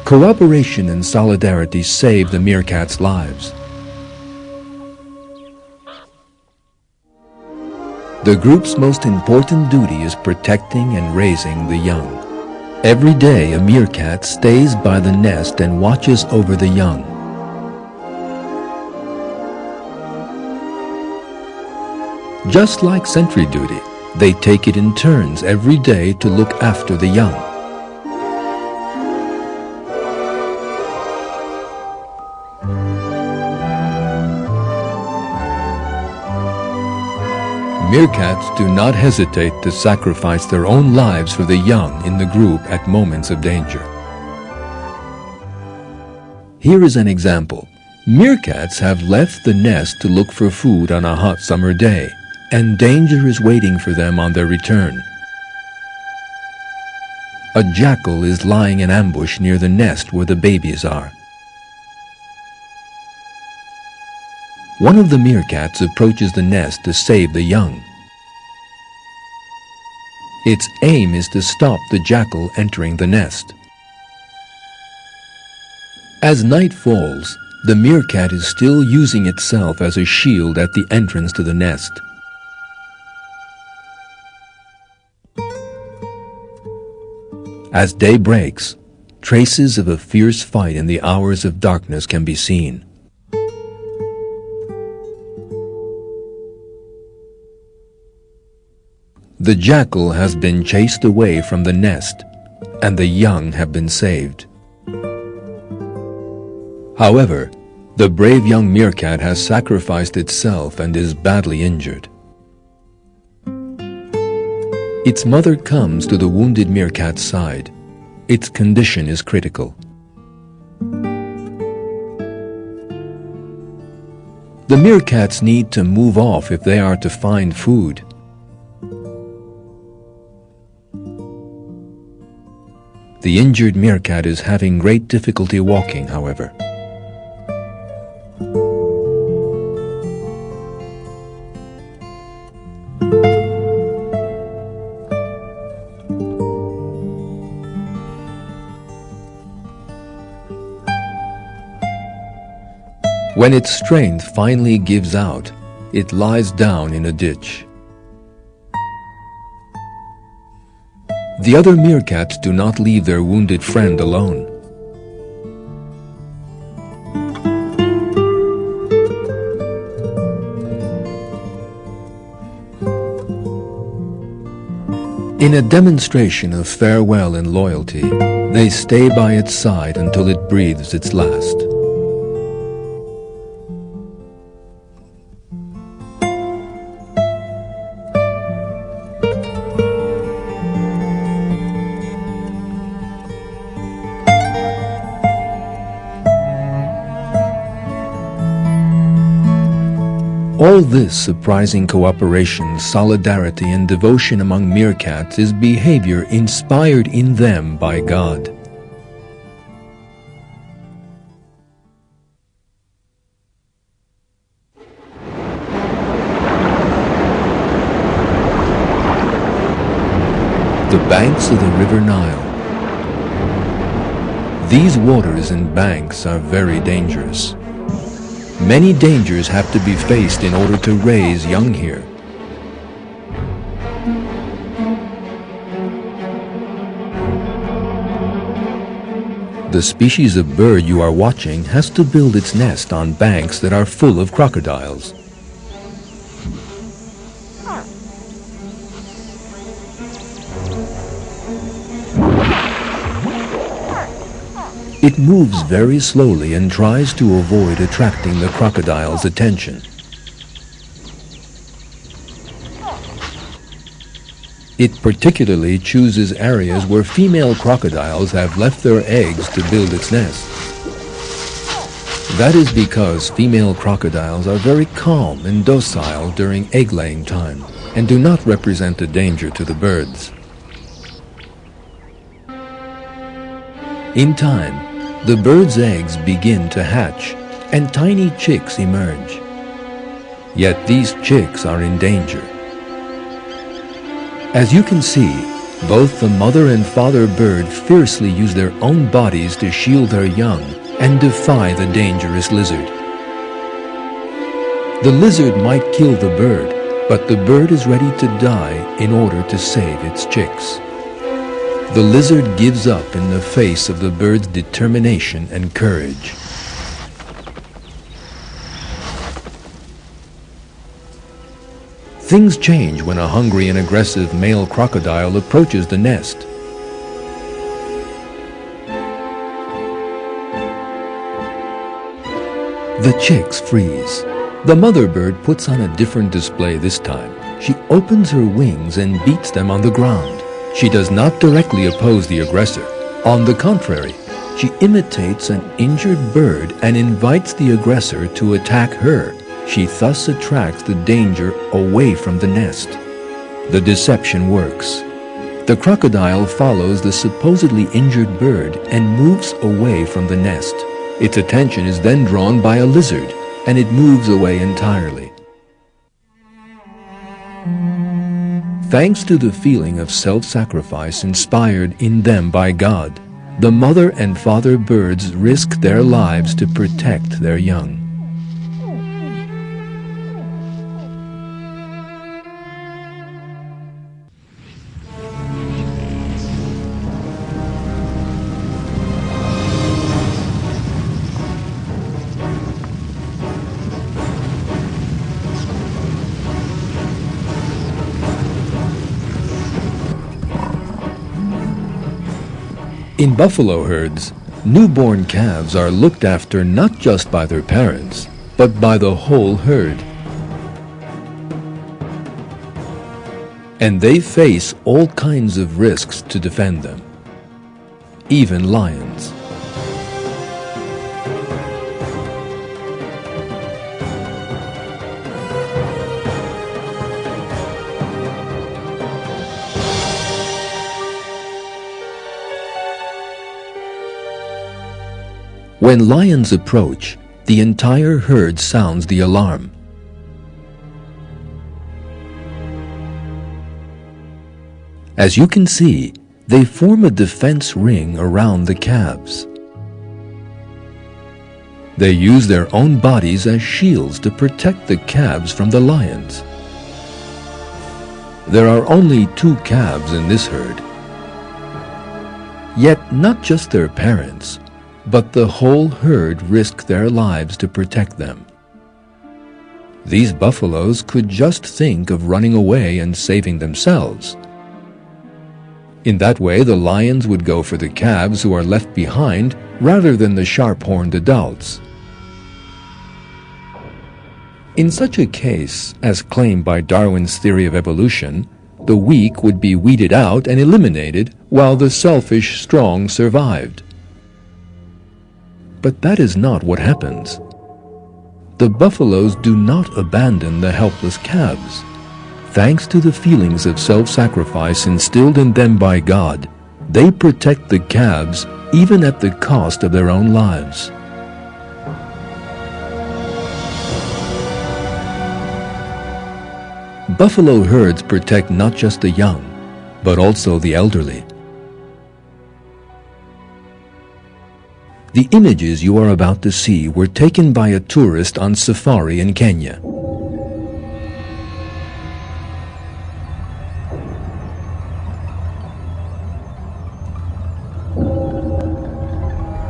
Cooperation and solidarity save the meerkats' lives. The group's most important duty is protecting and raising the young. Every day a meerkat stays by the nest and watches over the young. Just like sentry duty, they take it in turns every day to look after the young. Meerkats do not hesitate to sacrifice their own lives for the young in the group at moments of danger. Here is an example. Meerkats have left the nest to look for food on a hot summer day, and danger is waiting for them on their return. A jackal is lying in ambush near the nest where the babies are. One of the meerkats approaches the nest to save the young. Its aim is to stop the jackal entering the nest. As night falls, the meerkat is still using itself as a shield at the entrance to the nest. As day breaks, traces of a fierce fight in the hours of darkness can be seen. The jackal has been chased away from the nest, and the young have been saved. However, the brave young meerkat has sacrificed itself and is badly injured. Its mother comes to the wounded meerkat's side. Its condition is critical. The meerkats need to move off if they are to find food. The injured meerkat is having great difficulty walking, however. When its strength finally gives out, it lies down in a ditch. The other meerkats do not leave their wounded friend alone. In a demonstration of farewell and loyalty, they stay by its side until it breathes its last. All this surprising cooperation, solidarity, and devotion among meerkats is behavior inspired in them by God. The banks of the River Nile. These waters and banks are very dangerous. Many dangers have to be faced in order to raise young here. The species of bird you are watching has to build its nest on banks that are full of crocodiles. It moves very slowly and tries to avoid attracting the crocodile's attention. It particularly chooses areas where female crocodiles have left their eggs to build its nest. That is because female crocodiles are very calm and docile during egg-laying time and do not represent a danger to the birds. In time, the bird's eggs begin to hatch and tiny chicks emerge. Yet these chicks are in danger. As you can see, Both the mother and father bird fiercely use their own bodies to shield their young and defy the dangerous lizard. The lizard might kill the bird, but the bird is ready to die in order to save its chicks. The lizard gives up in the face of the bird's determination and courage. Things change when a hungry and aggressive male crocodile approaches the nest. The chicks freeze. The mother bird puts on a different display this time. She opens her wings and beats them on the ground. She does not directly oppose the aggressor. On the contrary, she imitates an injured bird and invites the aggressor to attack her. She thus attracts the danger away from the nest. The deception works. The crocodile follows the supposedly injured bird and moves away from the nest. Its attention is then drawn by a lizard, and it moves away entirely. Thanks to the feeling of self-sacrifice inspired in them by God, the mother and father birds risk their lives to protect their young. In buffalo herds, newborn calves are looked after not just by their parents, but by the whole herd. And they face all kinds of risks to defend them, even lions. When lions approach, the entire herd sounds the alarm. As you can see, they form a defense ring around the calves. They use their own bodies as shields to protect the calves from the lions. There are only 2 calves in this herd. Yet not just their parents, but the whole herd risk their lives to protect them. These buffaloes could just think of running away and saving themselves. In that way, the lions would go for the calves who are left behind rather than the sharp-horned adults. In such a case, as claimed by Darwin's theory of evolution, the weak would be weeded out and eliminated while the selfish strong survived. But that is not what happens. The buffaloes do not abandon the helpless calves. Thanks to the feelings of self-sacrifice instilled in them by God, they protect the calves even at the cost of their own lives. Buffalo herds protect not just the young, but also the elderly. The images you are about to see were taken by a tourist on safari in Kenya.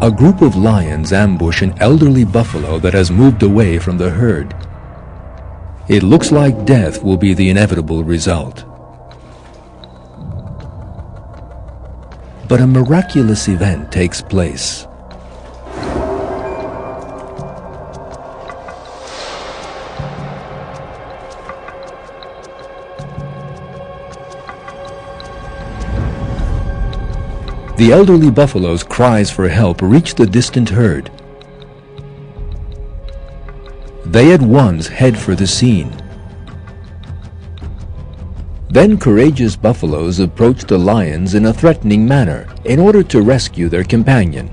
A group of lions ambush an elderly buffalo that has moved away from the herd. It looks like death will be the inevitable result. But a miraculous event takes place. The elderly buffalo's cries for help reach the distant herd. They at once head for the scene. Then courageous buffaloes approach the lions in a threatening manner in order to rescue their companion.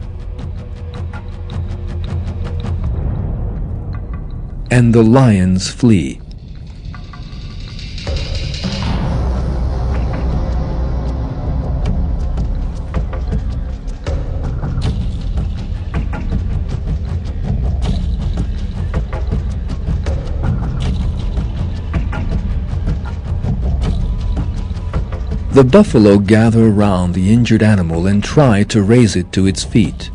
And the lions flee. The buffalo gather around the injured animal and try to raise it to its feet.